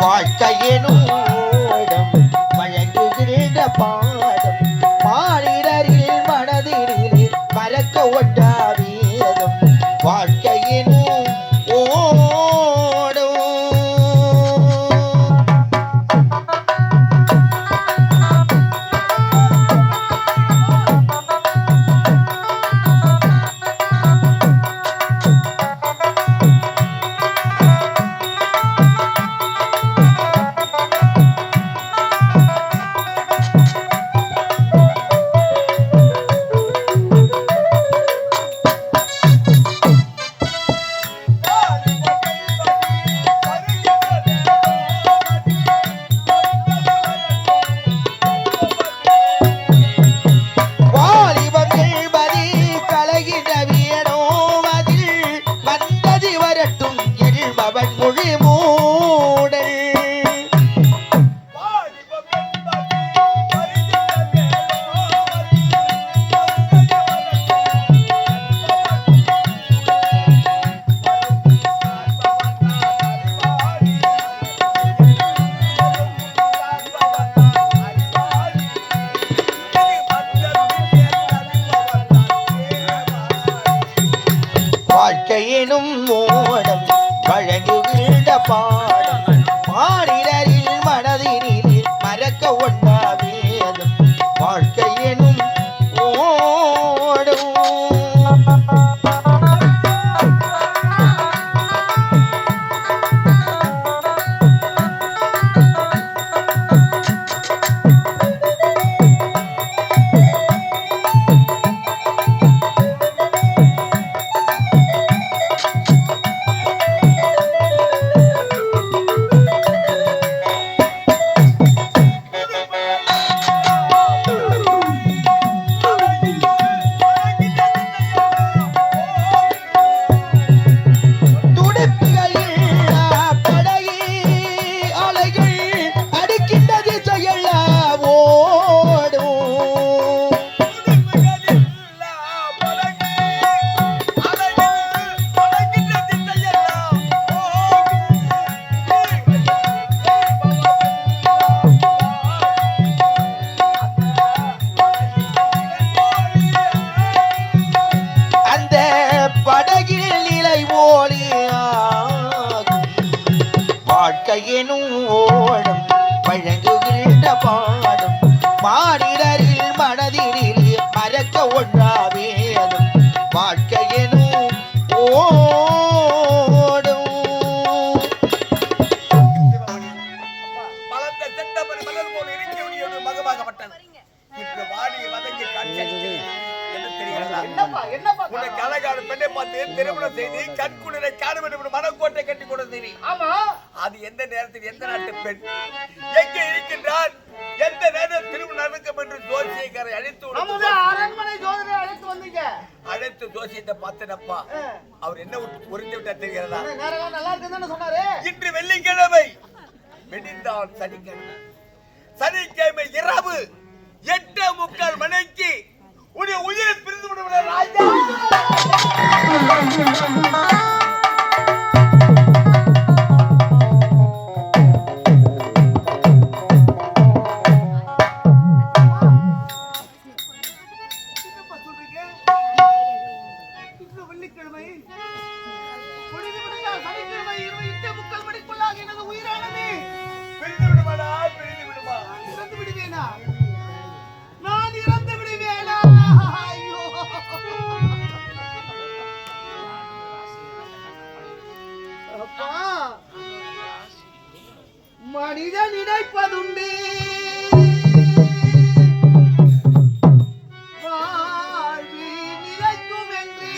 வாழ்க்கையெனும் வழங்குகின்ற பாடம் மானிடரில் மனதினிலே மறக்க ஒட்டா வேதம் வாழ்க்கையெனும் ஓடும். வாழ்க்கையெனும் மோடம் வழங்குகின்ற பாடம் மானிடரில் மனதினிலே மறக்க ஒட்டா வேதம் வாழ்க்கையெனும் ஓடும். வாழ்க்கையெனும் ஓடம் வழங்குகின்ற பாடம் மானிடரில் மனதினில் மறக்க ஒன்றாவேதும் வாழ்க்கையெனும் ஓடும். மலர்ந்த செந்தமரை மலர் போல் இருக்கக்கூடிய மகமாகப்பட்டது இன்று வாடிய வதங்கி காட்சி என்ன தெரிகிறதா? உனக்கு அழகான பெண்ணை பார்த்து திருமணம் செய்து கண்குளிரை காண வேண்டும் என்று மனக்கோட்டை கட்டி கொடுத்தீரி. ஆமா, அது எந்த நேரத்தில் எந்த நாட்டு பெண் எங்கே இருக்கின்றார், எந்த நேரம் திருமணம் நடக்கும் என்று ஜோசியக்காரை அழைத்து அரண்மனை ஜோதிடரை அழைத்து வந்தீங்க. அழைத்து ஜோசியத்தை பார்த்தனப்பா அவர் என்ன உறுதி விட்டா தெரிகிறதா? நேரம் நல்லா இருக்குன்னு சொன்னாரு. இன்று வெள்ளிக்கிழமை வெடிந்தால் சனிக்கிழமை, சனிக்கிழமை இரவு 8:45 மணிக்கு உடைய உயிரை பிரிந்து விடுவதா ராஜா? வெள்ளிக்கிழமை சனிக்கிழமை இரவு 8:45 மணிக்குள்ளாக எனது உயிரானது பிரிந்து விடுவாடா, பிரிந்து விடுமா? இறந்து விடுவேனா? நான் இறந்து விடுவேனா? ஐயோ, அப்பா, மனிதன் நினைப்பதுண்டு வாழ்வு நிலைக்கும் என்று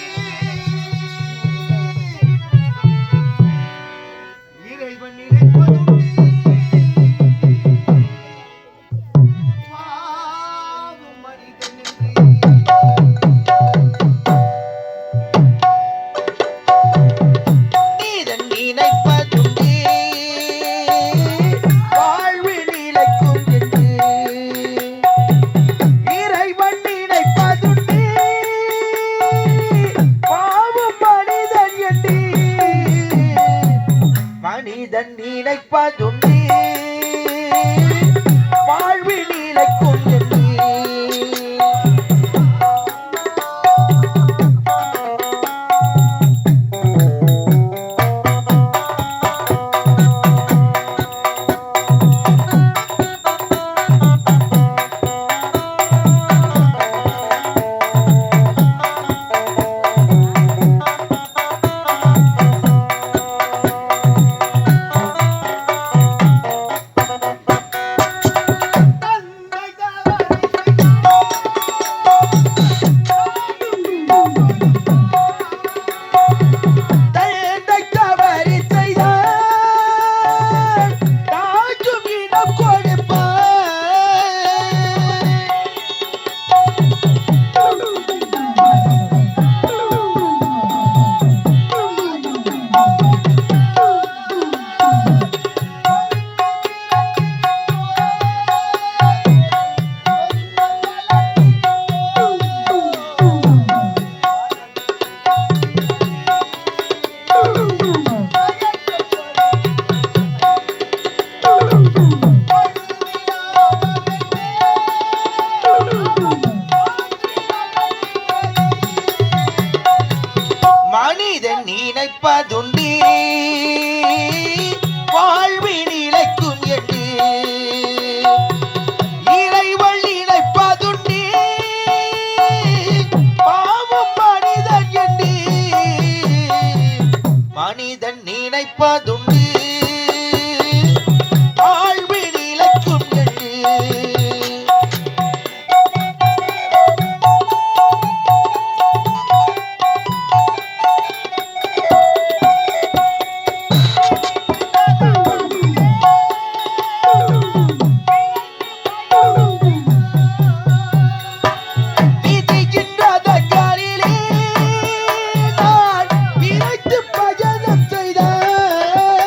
இறைவன் நினைப்பதுண்டு பாவம் மனிதன் என்று. நீதன் நினைப்பதுண்டு வாழ்வு நிலைக்கும் என்று இறைவன் நினைப்பதுண்டு பாவம் மனிதன் என்று மனிதன் நினைப்பதுண்டு வாழ்வு நிலைக்கும் என்று. தந்தை தவறு செய்தார் தாஜும் இடம் கொடுப்பார். மனிதன் நினைப்பதுண்டு வாழ்வு நிலைக்கும் என்று இறைவன் நினைப்பதுண்டு பாவம் மனிதன் என்று மனிதன் நினைப்பதுண்டு வாழ்வு நிலைக்கும் என்று. விதைக்கின்றதற்காரிலே நான் விதைத்து பயணம் செய்தேன்.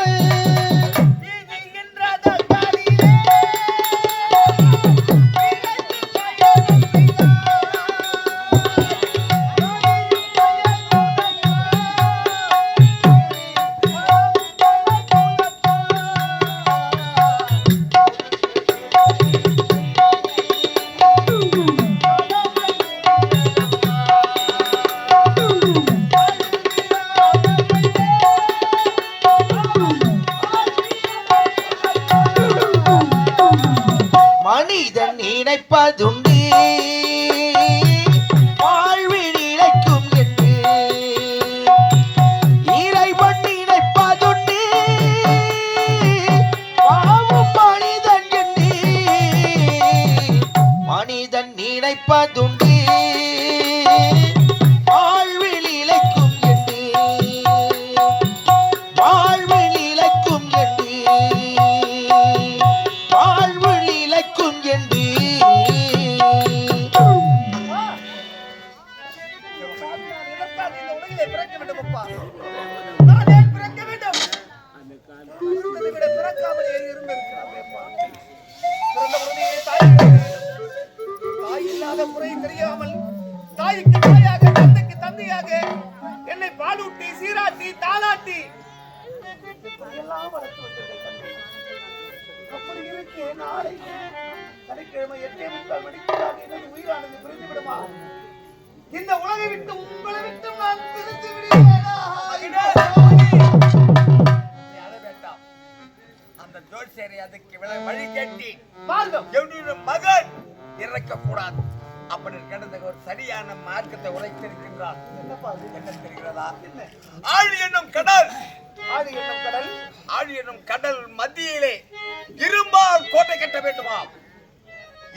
தெரியாமல் தாய்க்கு தாயாக தந்தைக்கு தந்தையாக என்னை பாலூட்டி சீராட்டி தாளாட்டி எல்லாம் வளர்த்து வந்தீர்கள் தந்தை. அப்படி இருக்கே நாளை சனிக்கிழமை 8:30 மணிக்கு எனது உயிரானது பிரிந்து விடுமா? இந்த உலகை விட்டு உங்களை விட்டு நான் பிரிந்து விடுவேனா? அந்த ஜோசியரை அதுக்கு வழி கேட்டி மார்க்கம் என்னுடைய மகன் இறக்க கூடாது அப்படி கிடந்த ஒரு சரியான மார்க்கத்தை உரைத்திருக்கின்றார். என்ன தெரிகிறதா? ஆழி என்னும் கடல், ஆடி என்னும் கடல், ஆழி என்னும் கடல் மத்தியிலே இரும்பால் கோட்டை கட்ட வேண்டுமா?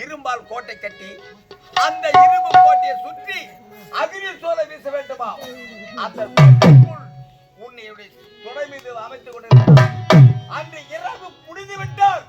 இரும்பால் கோட்டை கட்டி அந்த இரும்பு கோட்டையை சுற்றி அகிரி சோலை வீச வேண்டுமா? அந்த கோட்டைக்குள் உன்னையுடைய துணை மீது அமைத்துக் கொண்டிருக்கிறார். அன்று இரவு முடிந்து விட்டால்